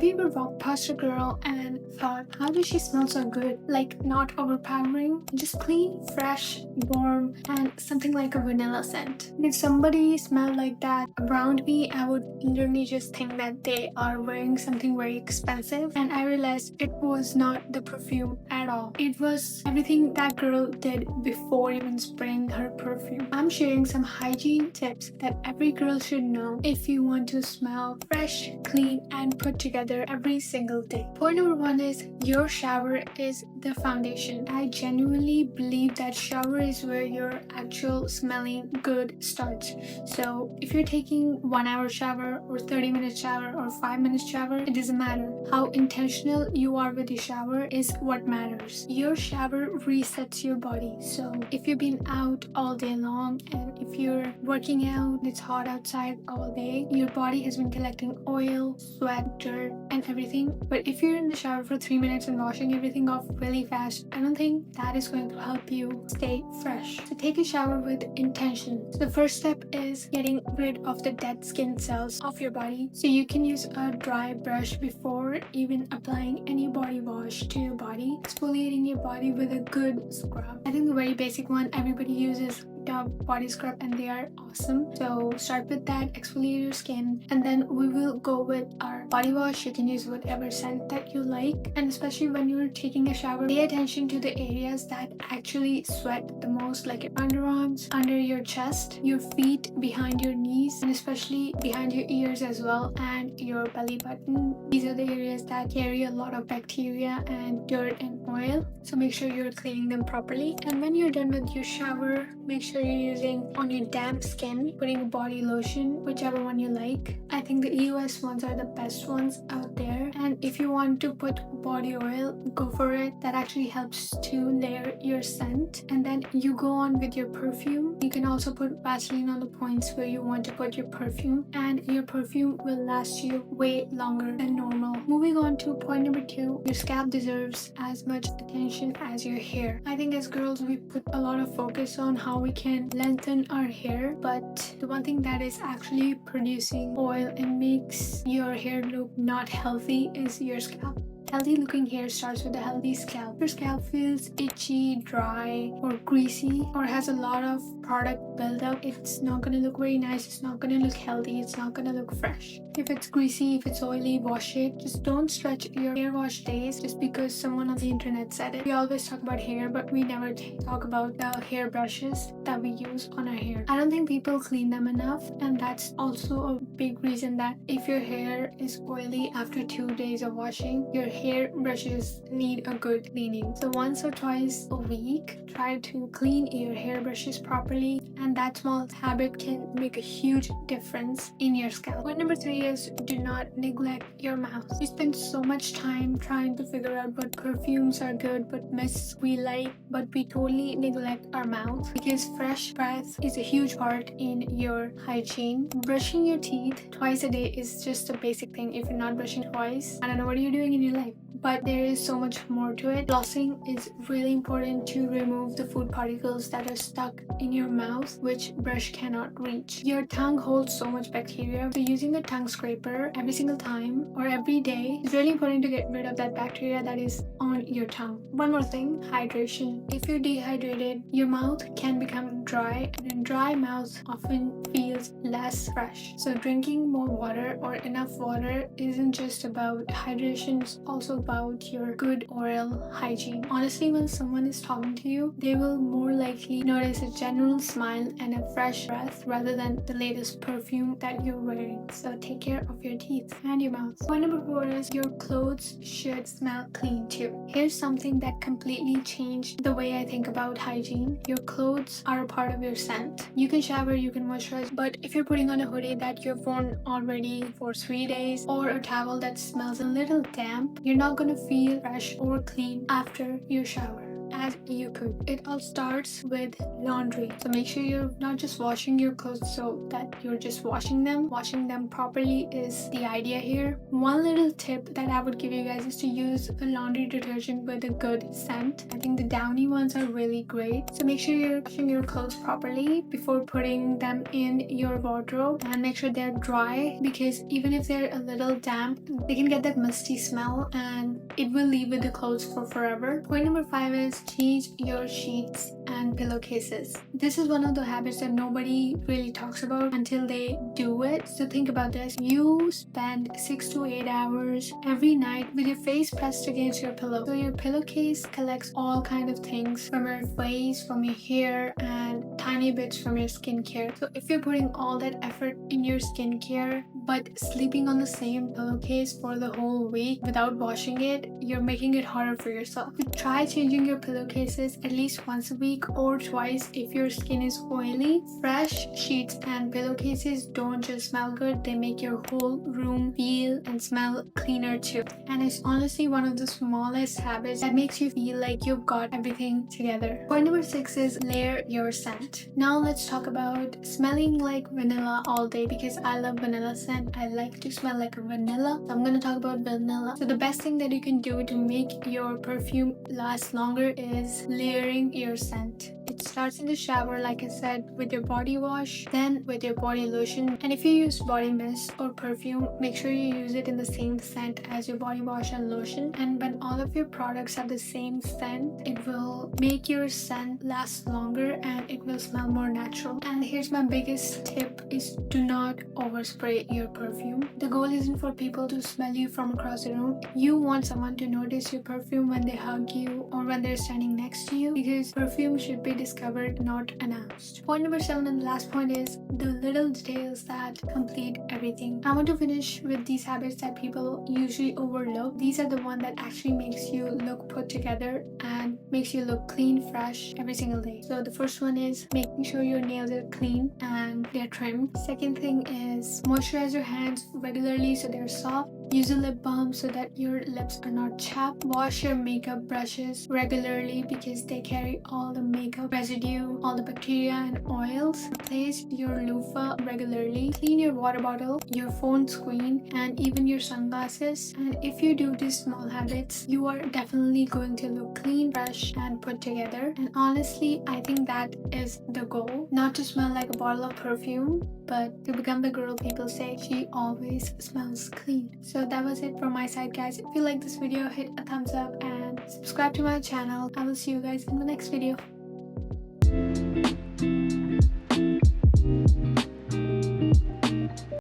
Have you ever walked past a girl and thought, how does she smell so good? Like, not overpowering, just clean, fresh, warm, and something like a vanilla scent. And if somebody smelled like that around me, I would literally just think that they are wearing something very expensive. And I realized it was not the perfume at all. It was everything that girl did before even spraying her perfume. I'm sharing some hygiene tips that every girl should know if you want to smell fresh, clean, and put together every single day. Point number one is your shower is the foundation. I genuinely believe that shower is where your actual smelling good starts. So if you're taking 1 hour shower or 30-minute shower or 5-minute shower, it doesn't matter. How intentional you are with your shower is what matters. Your shower resets your body. So if you've been out all day long and if you're working out, it's hot outside all day, your body has been collecting oil, sweat, dirt, and everything. But if you're in the shower for 3 minutes and washing everything off really fast, I don't think that is going to help you stay fresh. So take a shower with intention. So the first step is getting rid of the dead skin cells of your body. So you can use a dry brush before even applying any body wash to your body, exfoliating your body with a good scrub. I think the very basic one everybody uses, Dove body scrub, and they are awesome. So start with that, exfoliate your skin, and then we will go with our body wash. You can use whatever scent that you like, and especially when you're taking a shower, pay attention to the areas that actually sweat the most, like your underarms, under your chest, your feet, behind your knees, and especially behind your ears as well, and your belly button. These are the areas that carry a lot of bacteria and dirt and oil, so make sure you're cleaning them properly. And when you're done with your shower, make sure you're using on your damp skin, putting a body lotion, whichever one you like. I think the EOS ones are the best ones out there, and if you want to put body oil, go for it. That actually helps to layer your scent. And then you go on with your perfume. You can also put Vaseline on the points where you want to put your perfume, and your perfume will last you way longer than normal. Moving on to point number two, your scalp deserves as much attention as your hair. I think as girls we put a lot of focus on how we can lengthen our hair, but the one thing that is actually producing oil and makes your hair look not healthy is your scalp. Healthy looking hair starts with a healthy scalp. If your scalp feels itchy, dry, or greasy, or has a lot of product buildup, it's not going to look very nice, it's not going to look healthy, it's not going to look fresh. If it's greasy, if it's oily, wash it. Just don't stretch your hair wash days just because someone on the internet said it. We always talk about hair, but we never talk about the hair brushes that we use on our hair. I don't think people clean them enough, and that's also a big reason that if your hair is oily after 2 days of washing, your hair brushes need a good cleaning. So once or twice a week, try to clean your hair brushes properly, and that small habit can make a huge difference in your scalp. Point number three is do not neglect your mouth. We spend so much time trying to figure out what perfumes are good, what mists we like, but we totally neglect our mouth, because fresh breath is a huge part in your hygiene. Brushing your teeth twice a day is just a basic thing. If you're not brushing twice, I don't know what you're doing in your life. But there is so much more to it. Flossing is really important to remove the food particles that are stuck in your mouth, which brush cannot reach. Your tongue holds so much bacteria, so using a tongue scraper every single time or every day is really important to get rid of that bacteria that is on your tongue. One more thing, hydration. If you're dehydrated, your mouth can become dry, and a dry mouth often feels less fresh. So drinking more water or enough water isn't just about hydration, it's also about your good oral hygiene. Honestly, when someone is talking to you, they will more likely notice a general smile and a fresh breath rather than the latest perfume that you're wearing. So take care of your teeth and your mouth. Point number four is your clothes should smell clean too. Here's something that completely changed the way I think about hygiene. Your clothes are a part of your scent. You can shower, you can moisturize, but if you're putting on a hoodie that you've worn already for 3 days or a towel that smells a little damp, you're not going to feel fresh or clean after your shower. as you could. It all starts with laundry. So make sure you're not just washing your clothes so that you're just washing them. Washing them properly is the idea here. One little tip that I would give you guys is to use a laundry detergent with a good scent. I think the downy ones are really great. So make sure you're washing your clothes properly before putting them in your wardrobe, and make sure they're dry, because even if they're a little damp, they can get that musty smell and it will leave with the clothes for forever. Point number 5 is change your sheets and pillowcases. This is one of the habits that nobody really talks about until they do it. So think about this. You spend 6 to 8 hours every night with your face pressed against your pillow. So your pillowcase collects all kind of things from your face, from your hair, and tiny bits from your skincare. So if you're putting all that effort in your skincare but sleeping on the same pillowcase for the whole week without washing it, you're making it harder for yourself. So try changing your pillowcases at least once a week or twice if your skin is oily. Fresh sheets and pillowcases don't just smell good, they make your whole room feel and smell cleaner too. And it's honestly one of the smallest habits that makes you feel like you've got everything together. Point number 6 is layer your scent. Now let's talk about smelling like vanilla all day, because I love vanilla scent. I like to smell like a vanilla. So I'm gonna talk about vanilla. So the best thing that you can do to make your perfume last longer is layering your scent. It starts in the shower, like I said, with your body wash, then with your body lotion. And if you use body mist or perfume, make sure you use it in the same scent as your body wash and lotion. And when all of your products have the same scent, it will make your scent last longer and it will smell more natural. And here's my biggest tip is do not overspray your perfume. The goal isn't for people to smell you from across the room. You want someone to notice your perfume when they hug you or when they're standing next to you, because perfume should be discovered, not announced. Point number 7 and the last point is the little details that complete everything. I want to finish with these habits that people usually overlook. These are the one that actually makes you look put together and makes you look clean, fresh every single day. So the first one is making sure your nails are clean and they're trimmed. Second thing is moisturize your hands regularly so they're soft. Use a lip balm so that your lips are not chapped. Wash your makeup brushes regularly because they carry all the makeup residue, all the bacteria and oils. Replace your loofah regularly. Clean your water bottle, your phone screen, and even your sunglasses. And if you do these small habits, you are definitely going to look clean, fresh, and put together. And honestly, I think that is the goal. Not to smell like a bottle of perfume, but to become the girl people say she always smells clean. So that was it from my side, guys. If you like this video, hit a thumbs up and subscribe to my channel. I will see you guys in the next video.